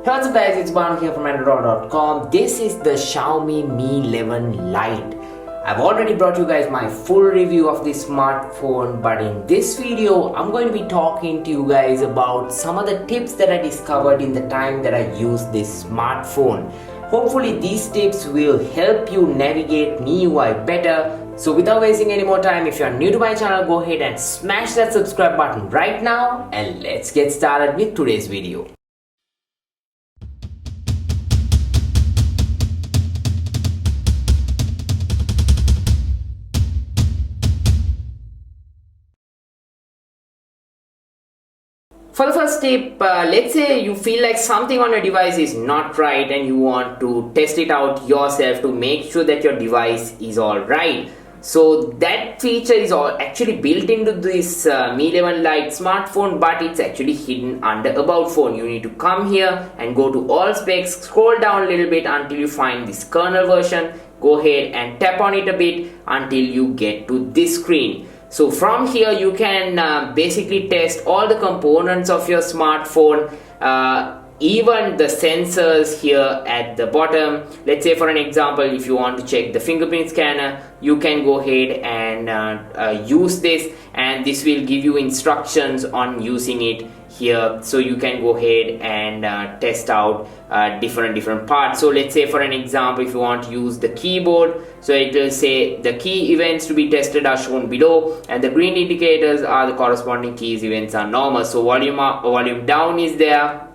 Hey, what's up guys, it's Banu here from Andro.com. This is the Xiaomi Mi 11 Lite. I've already brought you guys my full review of this smartphone, but in this video I'm going to be talking to you guys about some of the tips that I discovered in the time that I used this smartphone. Hopefully these tips will help you navigate MIUI better. So without wasting any more time, if you are new to my channel, go ahead and smash that subscribe button right now and let's get started with today's video. For the first tip, let's say you feel like something on your device is not right and you want to test it out yourself to make sure that your device is alright. So that feature is actually built into this Mi 11 Lite smartphone, but it's actually hidden under About Phone. You need to come here and go to All Specs, scroll down a little bit until you find this kernel version. Go ahead and tap on it a bit until you get to this screen. So from here you can basically test all the components of your smartphone, even the sensors here at the bottom. Let's say for an example, if you want to check the fingerprint scanner, you can go ahead and use this, and this will give you instructions on using it here, so you can go ahead and test out different parts. So let's say for an example, if you want to use the keyboard, so it will say the key events to be tested are shown below, and the green indicators are the corresponding keys events are normal. So volume up, volume down is there,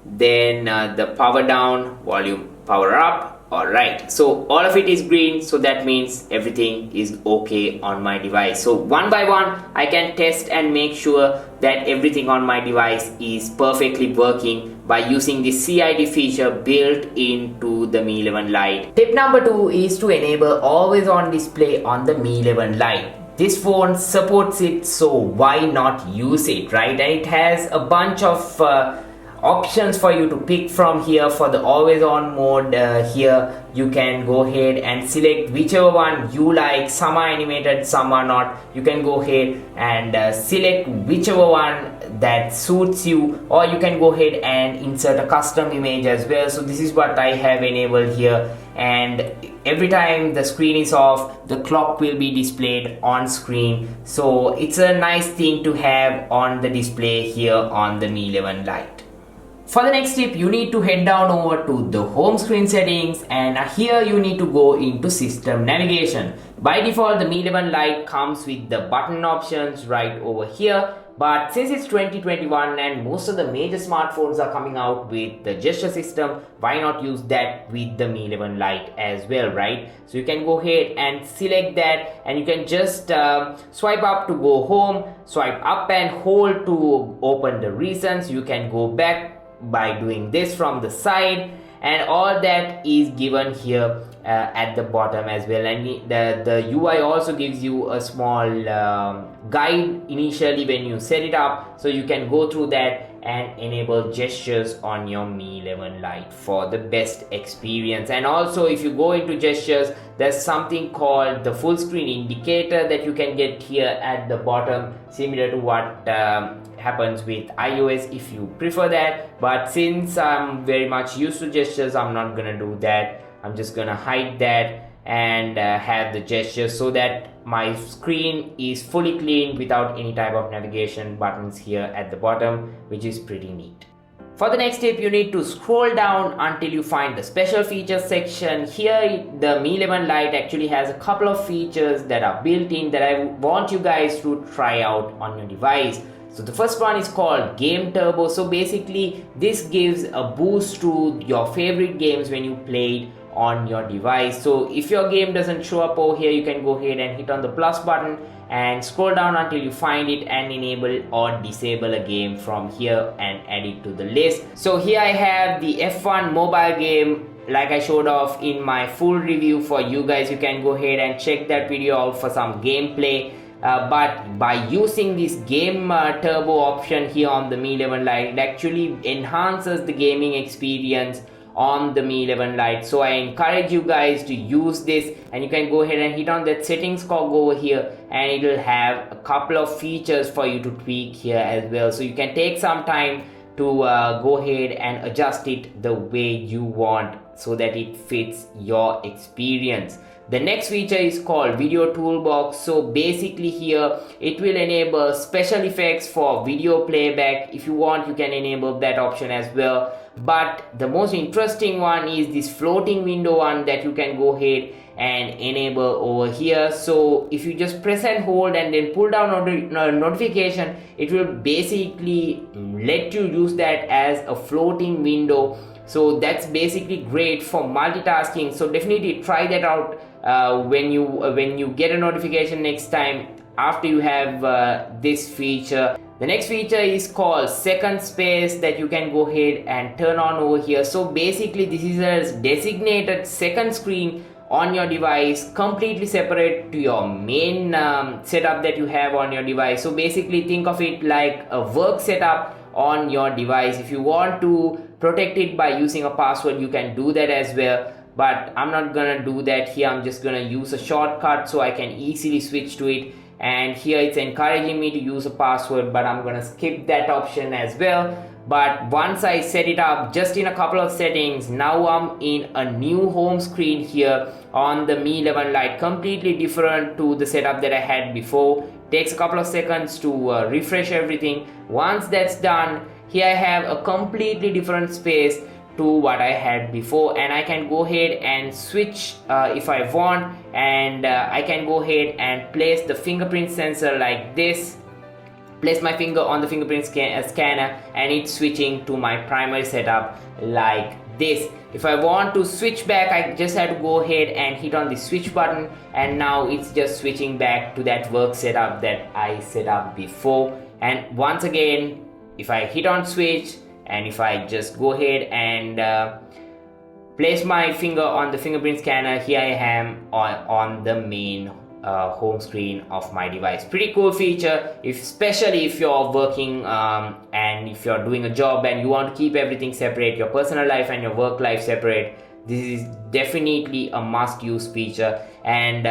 then the power down, volume power up. Alright, so all of it is green, so that means everything is okay on my device. So one by one I can test and make sure that everything on my device is perfectly working by using this CID feature built into the Mi 11 Lite. Tip number 2 is to enable always on display on the Mi 11 Lite. This phone supports it, so why not use it, right? And it has a bunch of options for you to pick from here. For the always on mode, here you can go ahead and select whichever one you like. Some are animated, some are not. You can go ahead and select whichever one that suits you, or you can go ahead and insert a custom image as well. So this is what I have enabled here, and every time the screen is off, the clock will be displayed on screen. So it's a nice thing to have on the display here on the Mi 11 Lite. For the next tip, you need to head down over to the home screen settings, and here you need to go into system navigation. By default, the Mi 11 Lite comes with the button options right over here, but since it's 2021 and most of the major smartphones are coming out with the gesture system, why not use that with the Mi 11 Lite as well, right? So you can go ahead and select that, and you can just swipe up to go home, swipe up and hold to open the recents. You can go back by doing this from the side, and all that is given here at the bottom as well. And the UI also gives you a small guide initially when you set it up, so you can go through that and enable gestures on your Mi 11 Lite for the best experience. And also, if you go into gestures, there's something called the full screen indicator that you can get here at the bottom, similar to what happens with iOS if you prefer that. But since I'm very much used to gestures, I'm not gonna do that. I'm just gonna hide that and have the gestures, so that my screen is fully clean without any type of navigation buttons here at the bottom, which is pretty neat. For the next tip, you need to scroll down until you find the special features section. Here the Mi 11 Lite actually has a couple of features that are built in that I want you guys to try out on your device. So the first one is called Game Turbo. So basically this gives a boost to your favorite games when you play it on your device. So if your game doesn't show up over here, you can go ahead and hit on the plus button and scroll down until you find it and enable or disable a game from here and add it to the list. So here I have the F1 mobile game, like I showed off in my full review for you guys. You can go ahead and check that video out for some gameplay. But by using this game turbo option here on the Mi 11 Lite, it actually enhances the gaming experience on the Mi 11 Lite. So I encourage you guys to use this, and you can go ahead and hit on that settings cog over here, and it will have a couple of features for you to tweak here as well. So you can take some time to go ahead and adjust it the way you want so that it fits your experience. The next feature is called Video Toolbox. So basically here it will enable special effects for video playback. If you want, you can enable that option as well. But the most interesting one is this floating window one that you can go ahead and enable over here. So if you just press and hold and then pull down notification, it will basically let you use that as a floating window. So that's basically great for multitasking. So definitely try that out when you get a notification next time after you have this feature. The next feature is called second space that you can go ahead and turn on over here. So basically this is a designated second screen on your device, completely separate to your main setup that you have on your device. So basically think of it like a work setup on your device. If you want to protect it by using a password, you can do that as well, but I'm not gonna do that here. I'm just gonna use a shortcut so I can easily switch to it. And here it's encouraging me to use a password, but I'm gonna skip that option as well. But once I set it up just in a couple of settings, now I'm in a new home screen here on the Mi 11 Lite, completely different to the setup that I had before. Takes a couple of seconds to refresh everything. Once that's done, here I have a completely different space to what I had before, and I can go ahead and switch if I want, and I can go ahead and place the fingerprint sensor like this, place my finger on the fingerprint scanner, and it's switching to my primary setup like this. If I want to switch back, I just have to go ahead and hit on the switch button, and now it's just switching back to that work setup that I set up before. And once again, if I hit on switch, and if I just go ahead and place my finger on the fingerprint scanner, here I am on the main home screen of my device. Pretty cool feature, especially if you're working and if you're doing a job and you want to keep everything separate, your personal life and your work life separate. This is definitely a must-use feature. And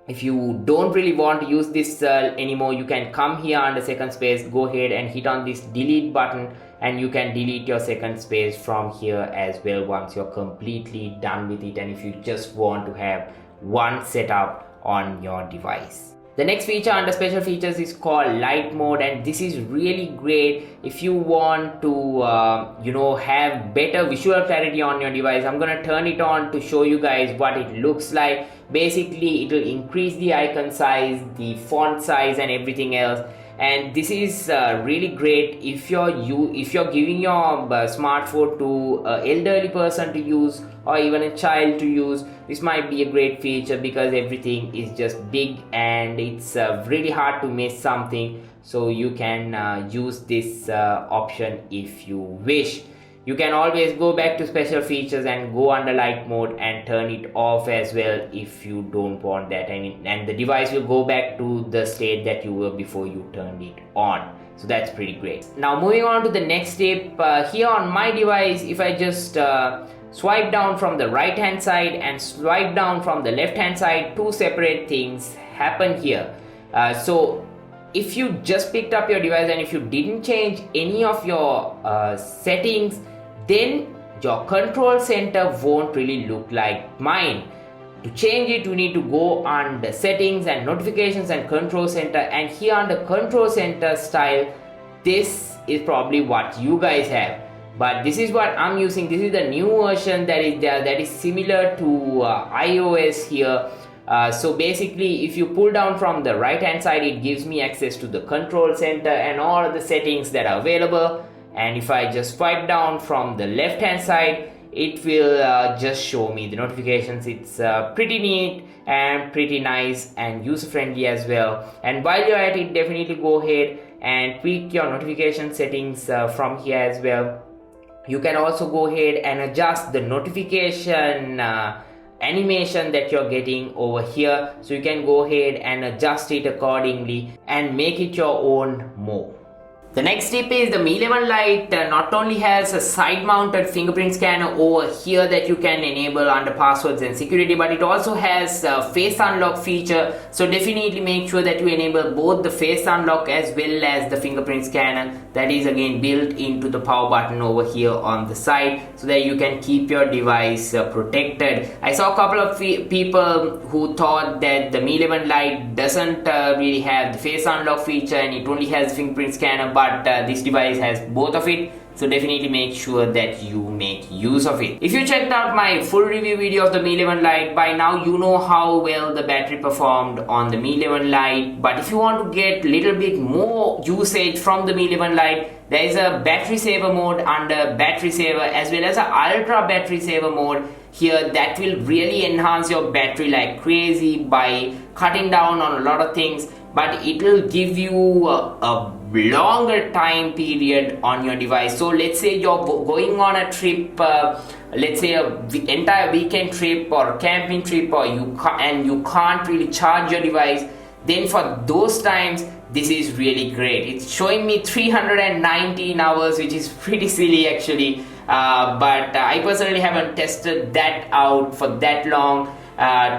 if you don't really want to use this anymore, you can come here under second space, go ahead and hit on this delete button, and you can delete your second space from here as well once you're completely done with it, and if you just want to have one setup on your device. The next feature under special features is called Lite mode, and this is really great if you want to have better visual clarity on your device. I'm gonna turn it on to show you guys what it looks like. Basically it will increase the icon size, the font size and everything else, and this is really great if you're giving your smartphone to an elderly person to use or even a child to use. This might be a great feature because everything is just big and it's really hard to miss something. So you can use this option if you wish. You can always go back to special features and go under Lite mode and turn it off as well if you don't want that, and the device will go back to the state that you were before you turned it on. So that's pretty great. Now moving on to the next step, here on my device, if I just swipe down from the right hand side and swipe down from the left hand side, two separate things happen here. So if you just picked up your device and if you didn't change any of your settings, then your control center won't really look like mine. To change it, you need to go under settings and notifications and control center, and here under control center style, this is probably what you guys have, but this is what I'm using. This is the new version that is there, that is similar to iOS here. So basically if you pull down from the right hand side, it gives me access to the control center and all of the settings that are available, and if I just swipe down from the left hand side, it will just show me the notifications. It's pretty neat and pretty nice and user friendly as well. And while you're at it, definitely go ahead and tweak your notification settings from here as well. You can also go ahead and adjust the notification animation that you're getting over here, so you can go ahead and adjust it accordingly and make it your own more. The next tip is the Mi 11 Lite not only has a side mounted fingerprint scanner over here that you can enable under passwords and security, but it also has a face unlock feature. So definitely make sure that you enable both the face unlock as well as the fingerprint scanner that is again built into the power button over here on the side, so that you can keep your device protected. I saw a couple of people who thought that the Mi 11 Lite doesn't really have the face unlock feature and it only has the fingerprint scanner, but this device has both of it, so definitely make sure that you make use of it. If you checked out my full review video of the Mi 11 Lite, by now you know how well the battery performed on the Mi 11 Lite, but if you want to get a little bit more usage from the Mi 11 Lite, there is a battery saver mode under battery saver as well as a ultra battery saver mode here that will really enhance your battery like crazy by cutting down on a lot of things, but it will give you a longer time period on your device. So let's say you're going on a trip, let's say an entire weekend trip or camping trip, or you can't really charge your device, then for those times this is really great. It's showing me 319 hours, which is pretty silly actually, but I personally haven't tested that out for that long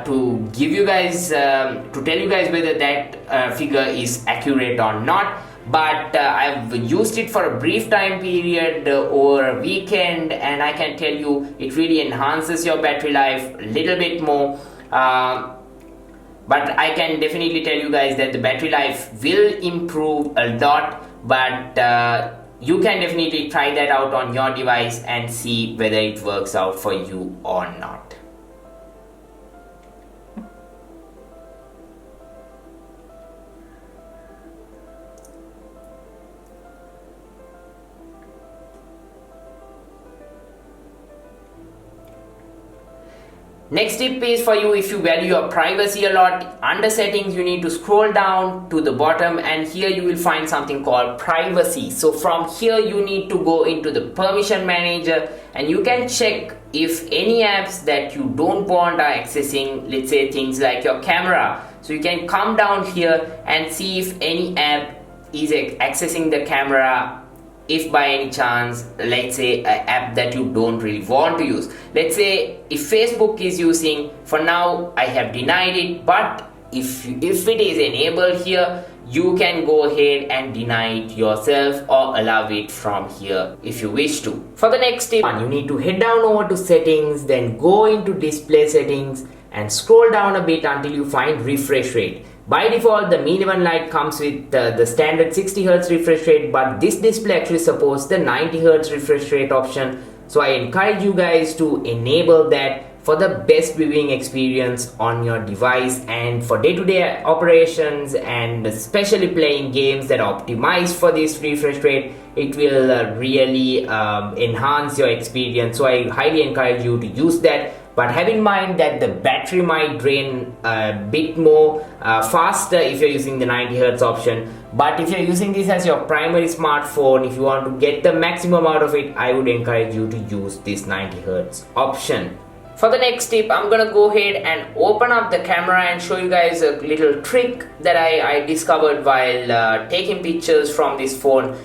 to give you guys to tell you guys whether that figure is accurate or not. But I've used it for a brief time period over a weekend, and I can tell you it really enhances your battery life a little bit more. But I can definitely tell you guys that the battery life will improve a lot, but you can definitely try that out on your device and see whether it works out for you or not. Next tip is for you if you value your privacy a lot. Under settings you need to scroll down to the bottom, and here you will find something called privacy. So from here you need to go into the permission manager and you can check if any apps that you don't want are accessing, let's say things like your camera. So you can come down here and see if any app is accessing the camera, if by any chance, let's say an app that you don't really want to use. Let's say if Facebook is using, for now I have denied it, but if it is enabled here, you can go ahead and deny it yourself or allow it from here if you wish to. For the next tip, you need to head down over to settings, then go into display settings and scroll down a bit until you find refresh rate. By default, the Mi 11 Lite comes with the standard 60Hz refresh rate, but this display actually supports the 90Hz refresh rate option. So I encourage you guys to enable that for the best viewing experience on your device, and for day-to-day operations and especially playing games that are optimized for this refresh rate, it will really enhance your experience. So I highly encourage you to use that. But have in mind that the battery might drain a bit more faster if you're using the 90Hz option. But if you're using this as your primary smartphone, if you want to get the maximum out of it, I would encourage you to use this 90Hz option. For the next tip, I'm gonna go ahead and open up the camera and show you guys a little trick that I discovered while taking pictures from this phone.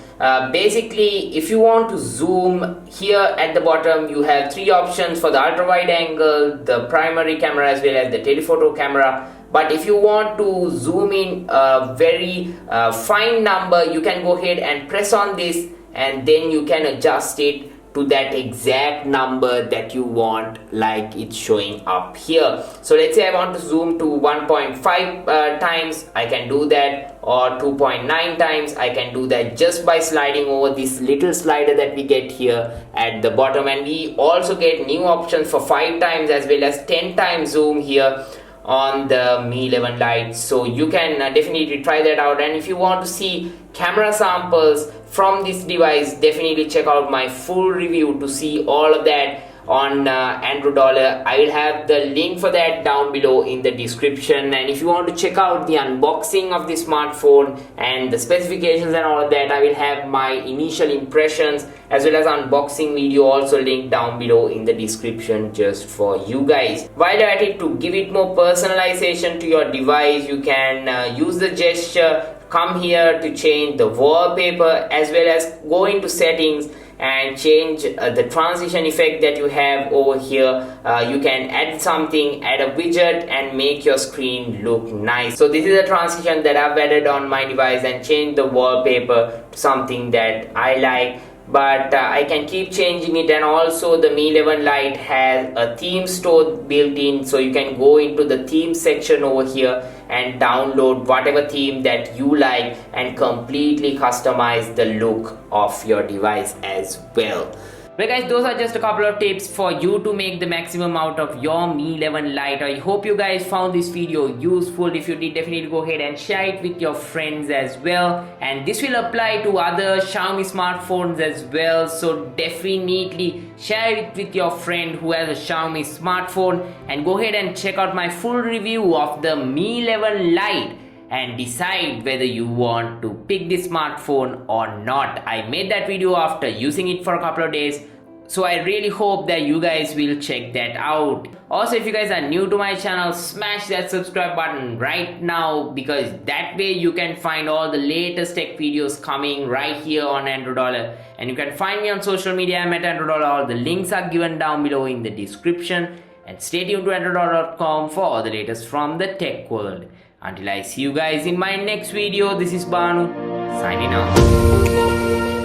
Basically, if you want to zoom, here at the bottom you have three options for the ultra wide angle, the primary camera as well as the telephoto camera. But if you want to zoom in a very fine number, you can go ahead and press on this, and then you can adjust it to that exact number that you want, like it's showing up here. So let's say I want to zoom to 1.5 times, I can do that, or 2.9 times, I can do that just by sliding over this little slider that we get here at the bottom. And we also get new options for 5 times as well as 10 times zoom here on the Mi 11 Lite. So you can definitely try that out. And if you want to see camera samples from this device, definitely check out my full review to see all of that on Andro Dollar. I will have the link for that down below in the description. And if you want to check out the unboxing of the smartphone and the specifications and all of that, I will have my initial impressions as well as unboxing video also linked down below in the description just for you guys. While at it, to give it more personalization to your device, you can use the gesture come here to change the wallpaper, as well as go into settings and change the transition effect that you have over here. You can add something, add a widget, and make your screen look nice. So this is a transition that I've added on my device and change the wallpaper to something that I like. But I can keep changing it. And also the Mi 11 Lite has a theme store built in, so you can go into the theme section over here and download whatever theme that you like and completely customize the look of your device as well. Well guys, those are just a couple of tips for you to make the maximum out of your Mi 11 Lite. I hope you guys found this video useful. If you did, definitely go ahead and share it with your friends as well. And this will apply to other Xiaomi smartphones as well. So definitely share it with your friend who has a Xiaomi smartphone. And go ahead and check out my full review of the Mi 11 Lite and decide whether you want to pick this smartphone or not. I made that video after using it for a couple of days, so I really hope that you guys will check that out. Also, if you guys are new to my channel, smash that subscribe button right now, because that way you can find all the latest tech videos coming right here on Andro Dollar. And you can find me on social media. I'm at Andro Dollar. All the links are given down below in the description. And stay tuned to androdollar.com for all the latest from the tech world. Until I see you guys in my next video, this is Banu signing out.